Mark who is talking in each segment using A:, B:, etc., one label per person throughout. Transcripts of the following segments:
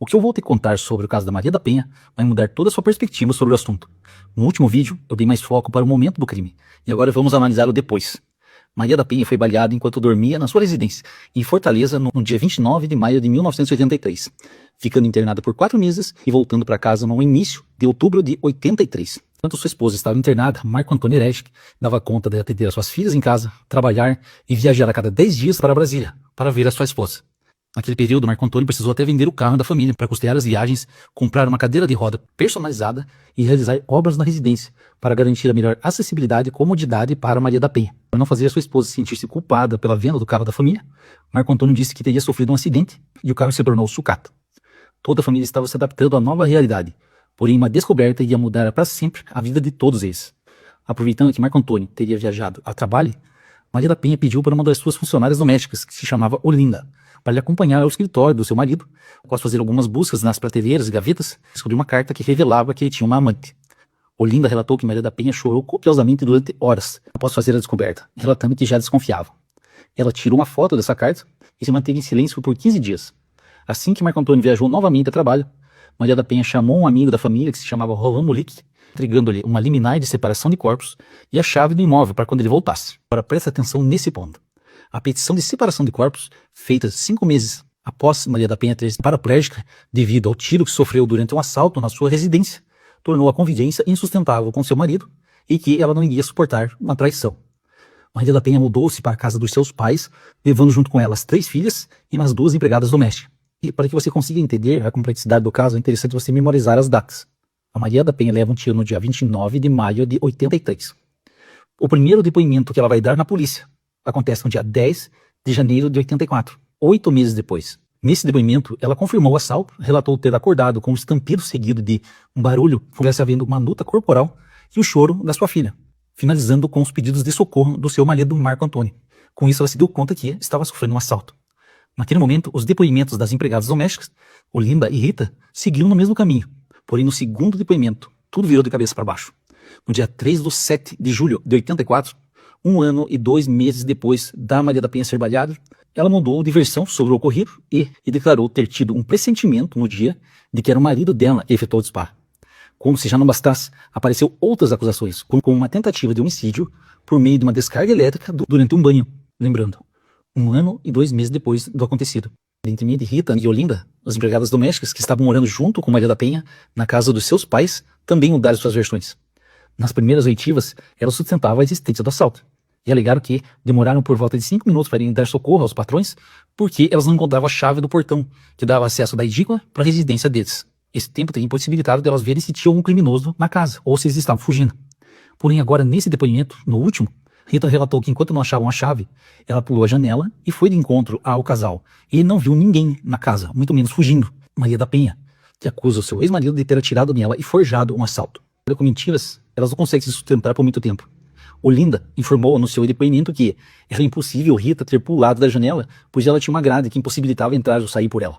A: O que eu vou te contar sobre o caso da Maria da Penha vai mudar toda a sua perspectiva sobre o assunto. No último vídeo, eu dei mais foco para o momento do crime, e agora vamos analisá-lo depois. Maria da Penha foi baleada enquanto dormia na sua residência, em Fortaleza, no dia 29 de maio de 1983, ficando internada por 4 meses e voltando para casa no início de outubro de 83. Enquanto sua esposa estava internada, Marco Antônio Erech dava conta de atender as suas filhas em casa, trabalhar e viajar a cada 10 dias para Brasília, para ver a sua esposa. Naquele período, Marco Antônio precisou até vender o carro da família para custear as viagens, comprar uma cadeira de roda personalizada e realizar obras na residência para garantir a melhor acessibilidade e comodidade para Maria da Penha. Para não fazer a sua esposa sentir-se culpada pela venda do carro da família, Marco Antônio disse que teria sofrido um acidente e o carro se tornou sucata. Toda a família estava se adaptando à nova realidade, porém uma descoberta iria mudar para sempre a vida de todos eles. Aproveitando que Marco Antônio teria viajado a trabalho, Maria da Penha pediu para uma das suas funcionárias domésticas, que se chamava Olinda, para lhe acompanhar ao escritório do seu marido. Após fazer algumas buscas nas prateleiras e gavetas, descobriu uma carta que revelava que ele tinha uma amante. Olinda relatou que Maria da Penha chorou copiosamente durante horas após fazer a descoberta, relatando que já desconfiava. Ela tirou uma foto dessa carta e se manteve em silêncio por 15 dias. Assim que Marco Antônio viajou novamente a trabalho, Maria da Penha chamou um amigo da família que se chamava Roland Mulick, entregando-lhe uma liminar de separação de corpos e a chave do imóvel para quando ele voltasse. Agora preste atenção nesse ponto. A petição de separação de corpos, feita 5 meses após Maria da Penha ter sido paraplégica devido ao tiro que sofreu durante um assalto na sua residência, tornou a convivência insustentável com seu marido e que ela não iria suportar uma traição. Maria da Penha mudou-se para a casa dos seus pais, levando junto com ela as 3 filhas e umas 2 empregadas domésticas. E para que você consiga entender a complexidade do caso, é interessante você memorizar as datas. A Maria da Penha leva um tiro no dia 29 de maio de 83. O primeiro depoimento que ela vai dar na polícia acontece no dia 10 de janeiro de 84, 8 meses depois. Nesse depoimento, ela confirmou o assalto, relatou ter acordado com um estampido seguido de um barulho, estivesse havendo uma luta corporal e o choro da sua filha, finalizando com os pedidos de socorro do seu marido Marco Antônio. Com isso, ela se deu conta que estava sofrendo um assalto. Naquele momento, os depoimentos das empregadas domésticas, Olinda e Rita, seguiram no mesmo caminho. Porém, no segundo depoimento, tudo virou de cabeça para baixo. No dia 3 de 7 de julho de 84, 1 ano e 2 meses depois da Maria da Penha ser baleada, ela mudou de versão sobre o ocorrido e declarou ter tido um pressentimento no dia de que era o marido dela que efetuou o disparo. Como se já não bastasse, apareceu outras acusações, como uma tentativa de homicídio por meio de uma descarga elétrica durante um banho. Lembrando, 1 ano e 2 meses depois do acontecido. Entre mim, Rita e Olinda, as empregadas domésticas que estavam morando junto com Maria da Penha na casa dos seus pais, também mudaram suas versões. Nas primeiras oitivas, elas sustentavam a existência do assalto e alegaram que demoraram por volta de 5 minutos para irem dar socorro aos patrões porque elas não encontravam a chave do portão que dava acesso da edícula para a residência deles. Esse tempo teria impossibilitado delas verem se tinha algum criminoso na casa ou se eles estavam fugindo. Porém, agora nesse depoimento, no último, Rita relatou que enquanto não achavam a chave, ela pulou a janela e foi de encontro ao casal e não viu ninguém na casa, muito menos fugindo. Maria da Penha, que acusa o seu ex-marido de ter atirado nela e forjado um assalto. Com mentiras, elas não conseguem se sustentar por muito tempo. Olinda informou no seu depoimento que era impossível Rita ter pulado da janela, pois ela tinha uma grade que impossibilitava entrar ou sair por ela.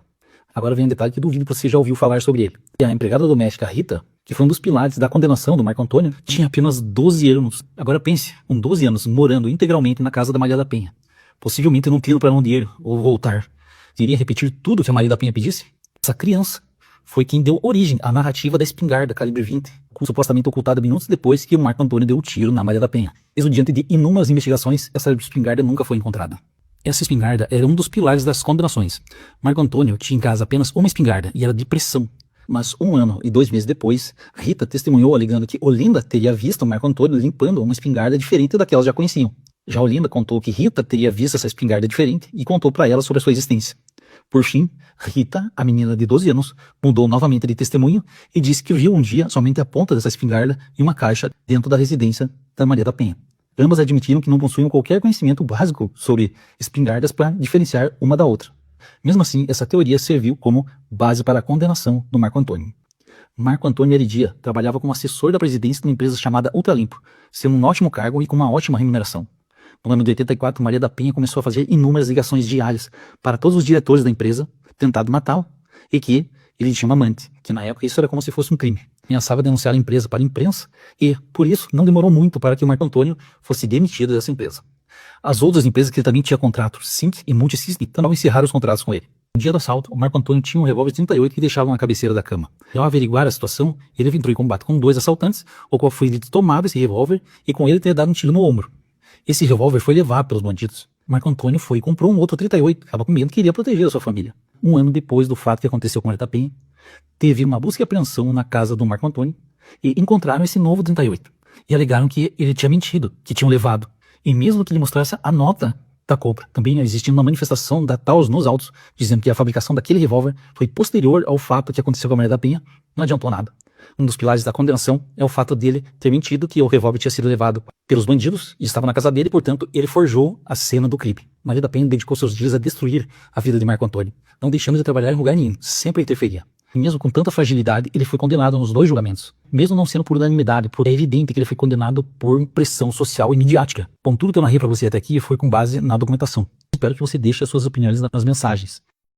A: Agora vem um detalhe que duvido que você já ouviu falar sobre ele. A empregada doméstica Rita, que foi um dos pilares da condenação do Marco Antônio, tinha apenas 12 anos. Agora pense, com 12 anos, morando integralmente na casa da Maria da Penha, possivelmente não tendo para onde ir ou voltar. Iria repetir tudo que a Maria da Penha pedisse? Essa criança foi quem deu origem à narrativa da espingarda calibre 20, supostamente ocultada minutos depois que o Marco Antônio deu o tiro na Maria da Penha. Mesmo diante de inúmeras investigações, essa espingarda nunca foi encontrada. Essa espingarda era um dos pilares das condenações. Marco Antônio tinha em casa apenas uma espingarda e era de pressão. Mas 1 ano e 2 meses depois, Rita testemunhou alegando que Olinda teria visto Marco Antônio limpando uma espingarda diferente da que elas já conheciam. Já Olinda contou que Rita teria visto essa espingarda diferente e contou para ela sobre a sua existência. Por fim, Rita, a menina de 12 anos, mudou novamente de testemunho e disse que viu um dia somente a ponta dessa espingarda em uma caixa dentro da residência da Maria da Penha. Ambas admitiram que não possuíam qualquer conhecimento básico sobre espingardas para diferenciar uma da outra. Mesmo assim, essa teoria serviu como base para a condenação do Marco Antônio. Marco Antônio Heredia trabalhava como assessor da presidência de uma empresa chamada Ultralimpo, sendo um ótimo cargo e com uma ótima remuneração. No ano de 84, Maria da Penha começou a fazer inúmeras ligações diárias para todos os diretores da empresa, tentando matá-lo, e que ele tinha uma amante, que na época isso era como se fosse um crime. Ameaçava denunciar a empresa para a imprensa e, por isso, não demorou muito para que o Marco Antônio fosse demitido dessa empresa. As outras empresas que ele também tinha contratos, Sync e Multisystem, também encerraram os contratos com ele. dia do assalto, o Marco Antônio tinha um revólver 38 que deixava na cabeceira da cama. E ao averiguar a situação, ele entrou em combate com 2 assaltantes, o qual foi tomado esse revólver e com ele ter dado um tiro no ombro. Esse revólver foi levado pelos bandidos. Marco Antônio foi e comprou um outro 38, estava com medo que queria proteger a sua família. Um ano depois do fato que aconteceu com Maria da Penha, teve uma busca e apreensão na casa do Marco Antônio e encontraram esse novo 38. E alegaram que ele tinha mentido, que tinham levado. E mesmo que ele mostrasse a nota da compra, também existia uma manifestação da Taos nos autos, dizendo que a fabricação daquele revólver foi posterior ao fato que aconteceu com a Maria da Penha, não adiantou nada. Um dos pilares da condenação é o fato dele ter mentido que o revólver tinha sido levado pelos bandidos e estava na casa dele, e, portanto, ele forjou a cena do crime. Maria da Penha dedicou seus dias a destruir a vida de Marco Antônio, não deixando de trabalhar em lugar nenhum, sempre interferia. E mesmo com tanta fragilidade, ele foi condenado nos 2 julgamentos. Mesmo não sendo por unanimidade, é evidente que ele foi condenado por pressão social e midiática. Bom, tudo que eu narrei pra você até aqui foi com base na documentação. Espero que você deixe as suas opiniões nas mensagens.